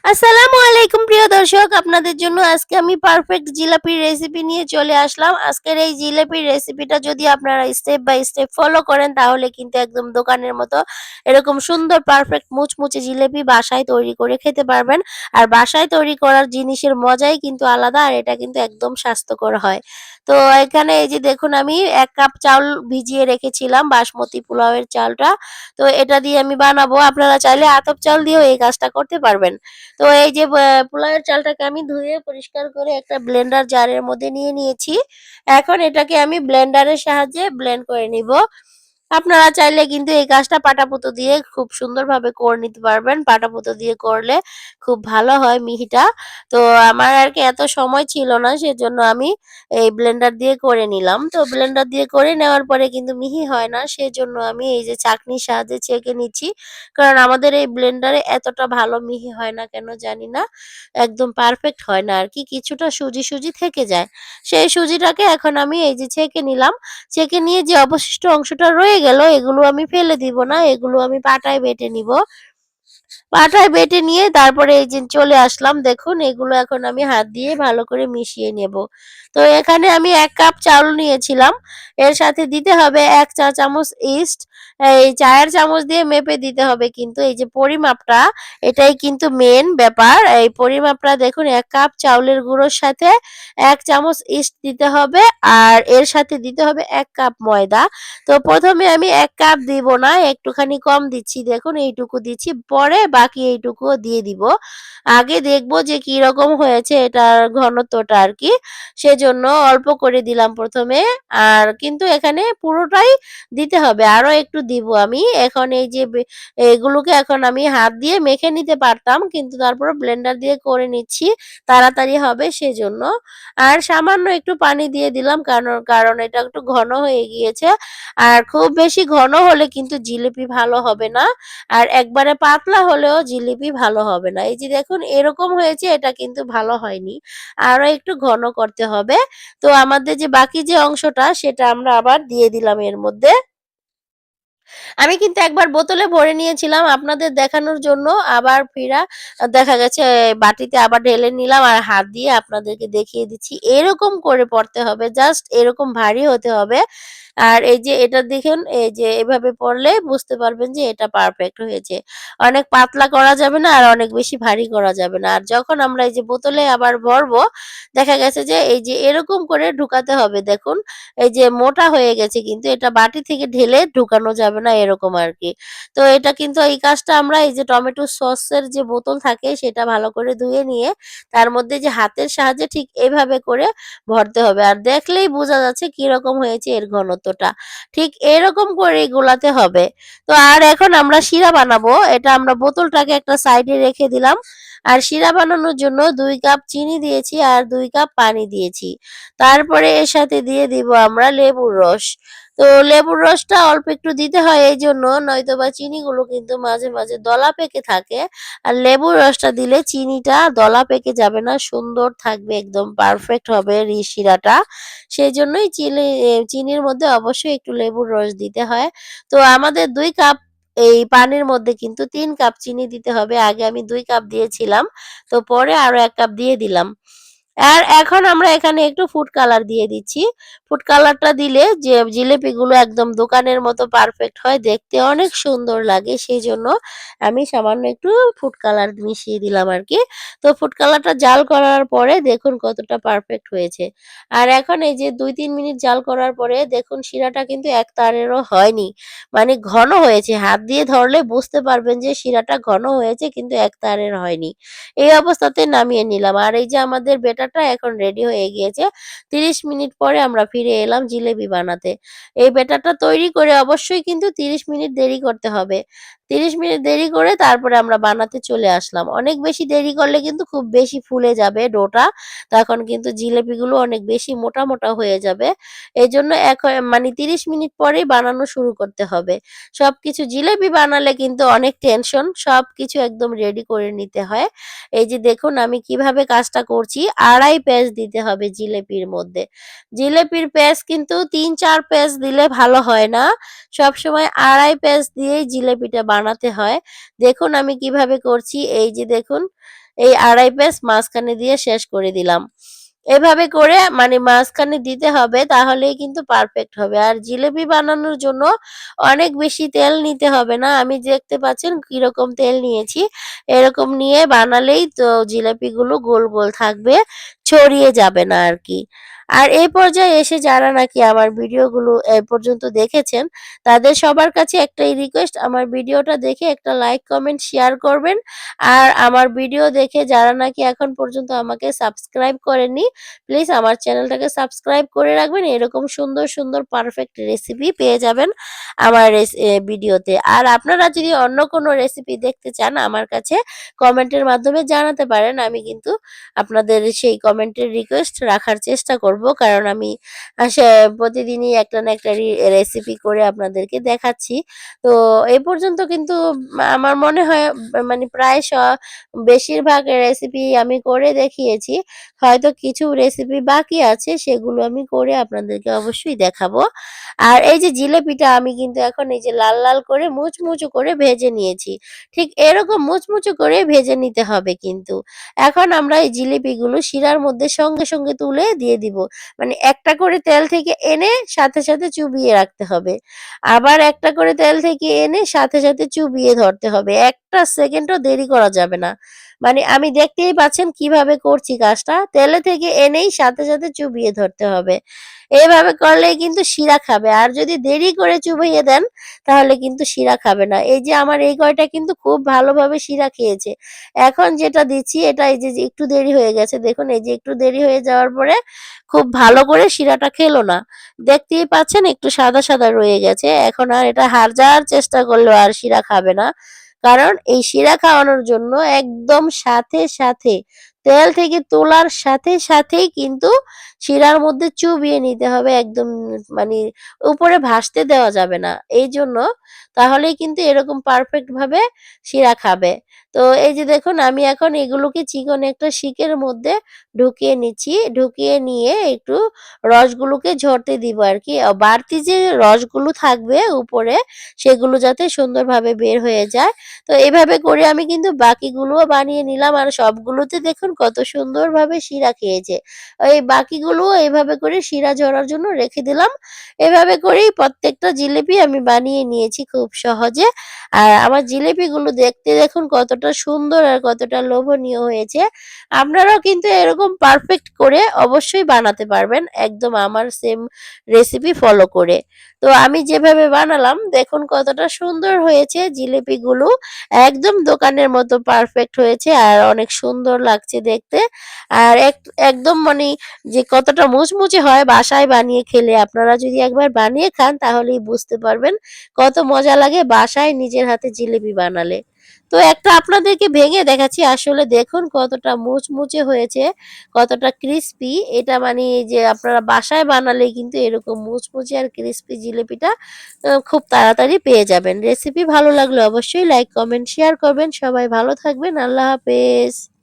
আসসালামু আলাইকুম প্রিয় দর্শক, আপনাদের জন্য আজকে আমি পারফেক্ট জিলাপির রেসিপি নিয়ে চলে আসলাম। আজকের এই জিলাপির রেসিপিটা যদি আপনারা স্টেপ বাই স্টেপ ফলো করেন তাহলে কিন্তু একদম দোকানের মতো এরকম সুন্দর পারফেক্ট মুচমুচে জিলাপি বাসায় তৈরি করে খেতে পারবেন। আর বাসায় তৈরি করার জিনিসের মজাই কিন্তু আলাদা, আর এটা কিন্তু একদম স্বাস্থ্যকর হয়। তো এখানে এই যে দেখুন, আমি ১ কাপ চাউল ভিজিয়ে রেখেছিলাম, বাসমতি পোলাওয়ের চালটা। তো এটা দিয়ে আমি বানাবো। আপনারা চাইলে আতপ চাল দিয়েও এই কাজটা করতে পারবেন। তো এই যে পোলাওয়ের চালটাকে আমি ধুয়ে পরিষ্কার করে একটা ব্লেন্ডার জারের মধ্যে নিয়ে নিয়েছি। এখন এটাকে আমি ব্লেন্ডারের সাহায্যে ব্লেন্ড করে নিব। আপনারা চাইলে কিন্তু এই কাজটা পাটাপুতো দিয়ে খুব সুন্দরভাবে করে নিতে পারবেন। পাটাপুতো দিয়ে করলে খুব ভালো হয় মিহিটা। তো আমার আরকি এত সময় ছিল না, সেজন্য আমি এই ব্লেন্ডার দিয়ে করে নিলাম। তো ব্লেন্ডার দিয়ে করে নেওয়ার পরে কিন্তু মিহি হয় না, সেজন্য আমি এই যে চাকনির সাহায্যে ছেঁকে নিচ্ছি। কারণ আমাদের এই ব্লেন্ডারে এতটা ভালো মিহি হয় না কেন জানি না। একদম পারফেক্ট হয় না আরকি। কিছুটা সুজি থেকে যায়। সেই সুজিটাকে এখন আমি এই যে ছেঁকে নিলাম। ছেঁকে নিয়ে যে অবশিষ্ট অংশটা রয়ে গেল, এগুলো আমি ফেলে দিব না। এগুলো আমি পাটায় বেটে নিব। পাটায় বেটে নিয়ে তারপরে এই যে চলে আসলাম। দেখুন, এগুলো এখন আমি হাত দিয়ে ভালো করে মিশিয়ে নেব। তো এখানে আমি ১ কাপ চাউল নিয়েছিলাম। এর সাথে দিতে হবে ১ চা চামচ ইস্ট। এই চায়ের চামচ দিয়ে মেপে দিতে হবে, কিন্তু এই যে পরিমাপটা, এটাই কিন্তু মেইন ব্যাপার। এই পরিমাপটা দেখুন, ১ কাপ চাউলের গুঁড়োর সাথে ১ চামচ ইস্ট দিতে হবে, আর এর সাথে দিতে হবে ১ কাপ ময়দা। তো ১ম এ আমি ১ কাপ দিব না, একটুখানি কম দিচ্ছি। দেখুন এইটুকু দিচ্ছি। পরে বাকি এইটুকুও দিয়ে দিব। আগে দেখব যে কিরকম হয়েছে এটার ঘনত্বটা আরকি। সেজন্য অল্প করে দিলাম ১ম এ। আর কিন্তু এখানে পুরোটাই দিতে হবে। আরো একটু দিব আমি। এখন এই যে এগুলোকে এখন আমি হাত দিয়ে মেখে নিতে পারতাম, কিন্তু তারপরও ব্লেন্ডার দিয়ে করে নিচ্ছি। তাড়াতাড়ি হবে সেজন্য। আর সামান্য একটু পানি দিয়ে দিলাম, কারণ এটা একটু ঘন হয়ে গিয়েছে। আর খুব বেশি ঘন হলে কিন্তু জিলিপি ভালো হবে না। আর একবারে পাতলা হলেও জিলিপি ভালো হবে না। এই যে দেখুন এরকম হয়েছে, এটা কিন্তু ভালো হয়নি। আরো একটু ঘন করতে হবে। তো আমাদের যে বাকি যে অংশটা, সেটা আমরা আবার দিয়ে দিলাম এর মধ্যে। আমি কিন্তু একবার বোতলে ভরে নিয়েছিলাম আপনাদের দেখানোর জন্য। আবার দেখা গেছে বাটিতে আবার ঢেলে নিলাম আর হাত দিয়ে আপনাদেরকে দেখিয়ে দিচ্ছি। এরকম করে পড়তে হবে। জাস্ট এরকম ভারী হতে হবে। আর এই যে এটা দেখুন, এই যে এভাবে পড়লে বুঝতে পারবেন যে এটা পারফেক্ট হয়েছে। অনেক পাতলা করা যাবে না, আর অনেক বেশি ভারী করা যাবে না। আর যখন আমরা এই যে বোতলে আবার ভরবো, দেখা গেছে যে এই যে এরকম করে ঢুকাতে হবে। দেখুন, এই যে মোটা হয়ে গেছে, কিন্তু এটা বাটি থেকে ঢেলে ঢুকানো যাবে না, এরকম আরকি। তো এটা কিন্তু এই কাজটা আমরা এই যে টমেটো সসের যে বোতল থাকে সেটা ভালো করে ধুয়ে নিয়ে তার মধ্যে যে হাতের সাহায্যে ঠিক এভাবে করে ভরতে হবে। আর দেখলেই বোঝা যাচ্ছে কিরকম হয়েছে এর ঘনত্বটা। ঠিক এরকম করেই গোলাতে হবে। তো আর এখন আমরা শিরা বানাবো। এটা আমরা বোতলটাকে একটা সাইডে রেখে দিলাম। আর শিরা বানানোর জন্য ২ কাপ চিনি দিয়েছি আর ২ কাপ পানি দিয়েছি। তারপরে এর সাথে দিয়ে দিব আমরা লেবুর রস। তো লেবুর রসটা অল্প একটু দিতে হয় এইজন্য, নয়তোবা চিনিগুলো কিন্তু মাঝে, মাঝে দলা পেকে থাকে। আর লেবুর রসটা দিলে চিনিটা দলা পেকে যাবে না, সুন্দর থাকবে, একদম পারফেক্ট হবে শিরাটা। সেজন্যই চিনির মধ্যে অবশ্যই একটু লেবুর রস দিতে হয়। তো আমাদের ২ কাপ এই পানির মধ্যে কিন্তু ৩ কাপ চিনি দিতে হবে। আগে আমি ২ কাপ দিয়েছিলাম। তো পরে আরো ১ কাপ দিয়ে দিলাম। আর এখন আমরা এখানে একটু ফুড কালার দিয়ে দিচ্ছি। ফুড কালারটা দিলে যে জিলিপিগুলো একদম দোকানের মতো পারফেক্ট হয়, দেখতে অনেক সুন্দর লাগে। সেইজন্য আমি সামান্য একটু ফুড কালার মিশিয়ে দিলাম আরকি। তো ফুড কালারটা জাল করার পরে দেখুন কতটা পারফেক্ট হয়েছে। আর এখন এই যে ২-৩ মিনিট জাল করার পরে দেখুন শিরাটা কিন্তু এক তারেরও হয়নি। মানে ঘন হয়েছে। হাত দিয়ে ধরলে বুঝতে পারবেন যে শিরাটা ঘন হয়েছে, কিন্তু এক তারের হয়নি। এই অবস্থাতে নামিয়ে নিলাম। আর এই যে আমাদের বেটারটা এখন রেডি হয়ে গিয়েছে। ৩০ মিনিট পরে আমরা ফিরে এলাম জিলেবি বানাতে। এই বেটারটা তৈরি করে অবশ্যই কিন্তু ৩০ মিনিট দেরি করতে হবে। ৩০ মিনিট দেরি করে তারপরে আমরা বানাতে চলে আসলাম। অনেক বেশি দেরি করলে কিন্তু খুব বেশি ফুলে যাবে ডোটা। তখন কিন্তু জিলেপিগুলো অনেক বেশি মোটা, মোটা হয়ে যাবে। এজন্য মানে ৩০ মিনিট পরেই বানানো শুরু করতে হবে। সবকিছু জিলেপি বানালে কিন্তু অনেক টেনশন। সবকিছু একদম রেডি করে নিতে হয়। এই যে দেখুন আমি কিভাবে কাজটা করছি। ২.৫ পেঁচ দিতে হবে জিলেপির মধ্যে। জিলেপির পেঁচ কিন্তু ৩-৪ পেঁচ দিলে ভালো হয় না। সবসময় ২.৫ পেঁচ দিয়েই জিলেপিটা বানাতে হয়। দেখুন আমি কিভাবে করছি। এই যে দেখুন, এই 2.5 পেজ মাঝখানে দিয়ে শেষ করে দিলাম। এভাবে করে মানে মাঝখানে দিতে হবে, তাহলেই কিন্তু পারফেক্ট হবে। আর জিলেপি বানানোর জন্য অনেক বেশি তেল নিতে হবে না। আমি দেখতে পাচ্ছেন কিরকম তেল নিয়েছি। এরকম নিয়ে বানালেই তো জিলাপিগুলো গোল, গোল থাকবে, ছড়িয়ে যাবে না আরকি। আর এই পর্যায়ে এসে যারা নাকি আমার ভিডিওগুলো এ পর্যন্ত দেখেছেন, তাদের সবার কাছে একটাই রিকোয়েস্ট, আমার ভিডিওটা দেখে একটা লাইক, কমেন্ট, শেয়ার করবেন। আর আমার ভিডিও দেখে যারা নাকি এখন পর্যন্ত আমাকে সাবস্ক্রাইব করেননি, প্লিজ আমার চ্যানেলটাকে সাবস্ক্রাইব করে রাখবেন। এরকম সুন্দর, সুন্দর পারফেক্ট রেসিপি পেয়ে যাবেন আমার ভিডিওতে। আর আপনারা যদি অন্য কোনো রেসিপি দেখতে চান, আমার কাছে কমেন্টের মাধ্যমে জানাতে পারেন। আমি কিন্তু আপনাদের সেই কমেন্টের রিকোয়েস্ট রাখার চেষ্টা করব। কারণ আমি সে প্রতিদিনই একটা না একটা রেসিপি করে আপনাদেরকে দেখাচ্ছি। তো এ পর্যন্ত কিন্তু আমার মনে হয় মানে প্রায় বেশিরভাগ রেসিপি আমি করে দেখিয়েছি। হয়তো কিছু রেসিপি বাকি আছে, সেগুলো আমি করে আপনাদেরকে অবশ্যই দেখাবো। আর এই যে জিলেপিটা আমি কিন্তু এখন এই যে লাল, লাল করে মুচমুচে করে ভেজে নিয়েছি। ঠিক এরকম মুচমুচে করে ভেজে নিতে হবে কিন্তু। এখন আমরা এই জিলিপিগুলো শিরার মধ্যে সঙ্গে, সঙ্গে তুলে দিয়ে দিব। মানে একটা করে তেল থেকে এনে সাথে, সাথে চুবিয়ে রাখতে হবে। আবার একটা করে তেল থেকে এনে সাথে, সাথে চুবিয়ে ধরতে হবে। একটা সেকেন্ডও দেরি করা যাবে না। মানে আমি দেখতেই পাচ্ছেন কিভাবে করছি কাজটা। তেলে থেকে এনেই সাথে, সাথে চুবিয়ে ধরতে হবে। এভাবে করলেই কিন্তু শিরা খাবে। আর যদি দেরি করে চুবিয়ে দেন, তাহলে কিন্তু শিরা খাবে না। এই যে আমার এই কয়টা কিন্তু খুব ভালোভাবে শিরা খেয়েছে। এখন যেটা দিচ্ছি এটা এই যে একটু দেরি হয়ে গেছে। দেখুন এই যে একটু দেরি হয়ে যাওয়ার পরে খুব ভালো করে শিরাটা খেলো না। দেখতেই পাচ্ছেন একটু সাদা, সাদা রয়ে গেছে। এখন আর এটা হাজার চেষ্টা করলেও আর শিরা খাবে না। কারণ এই শিরা খাওয়ানোর জন্য একদম সাথে, সাথে তেল থেকে তোলার সাথে, সাথেই কিন্তু শিরার মধ্যে চুবিয়ে নিতে হবে একদম, মানে উপরে ভাসতে দেওয়া যাবে না। এইজন্য তাহলেই কিন্তু এরকম পারফেক্ট ভাবে শিরা খাবে। তো এই যে দেখুন আমি এখন এগুলোকে চিকন একটা শিকের মধ্যে ঢুকিয়ে নিচ্ছি। ঢুকিয়ে নিয়ে একটু রসগুলোকে ঝরতে দিব আরকি। বাড়তি যে রসগুলো থাকবে উপরে, সেগুলো যাতে সুন্দরভাবে বের হয়ে যায়। তো এভাবে করে আমি কিন্তু বাকিগুলোও বানিয়ে নিলাম। আর সবগুলোতে দেখুন কত সুন্দরভাবে শিরা খেয়েছে। এই বাকিগুলোও এভাবে করে শিরা ঝরার জন্য রেখে দিলাম। এভাবে করেই প্রত্যেকটা জিলিপি আমি বানিয়ে নিয়েছি খুব সহজে। আর আমার জিলিপিগুলো দেখতে দেখুন কতটা সুন্দর আর কতটা লোভনীয় হয়েছে। আপনারাও কিন্তু এরকম পারফেক্ট করে অবশ্যই বানাতে পারবেন, একদম আমার সেম রেসিপি ফলো করে। তো আমি যেভাবে বানালাম দেখুন কতটা সুন্দর হয়েছে জিলিপিগুলো। একদম দোকানের মতো পারফেক্ট হয়েছে আর অনেক সুন্দর লাগছে দেখতে। আর একদম মানে যে কতটা মুচমুচে হয় বাসায় বানিয়ে খেলে, আপনারা যদি একবার বানিয়ে খান তাহলেই বুঝতে পারবেন কত মজা লাগে বাসায় নিজের হাতে জিলিপি বানালে। তো একটা আপনাদেরকে ভেঙে দেখাচ্ছি, আসলে দেখুন কতটা মুচমুচে হয়েছে, কতটা ক্রিস্পি। এটা মানে যে আপনারা বাসায় বানালেই কিন্তু এরকম মুচমুচে আর ক্রিস্পি জিলিপিটা খুব তাড়াতাড়ি পেয়ে যাবেন। রেসিপি ভালো লাগলে অবশ্যই লাইক, কমেন্ট, শেয়ার করবেন। সবাই ভালো থাকবেন। আল্লাহ হাফেজ।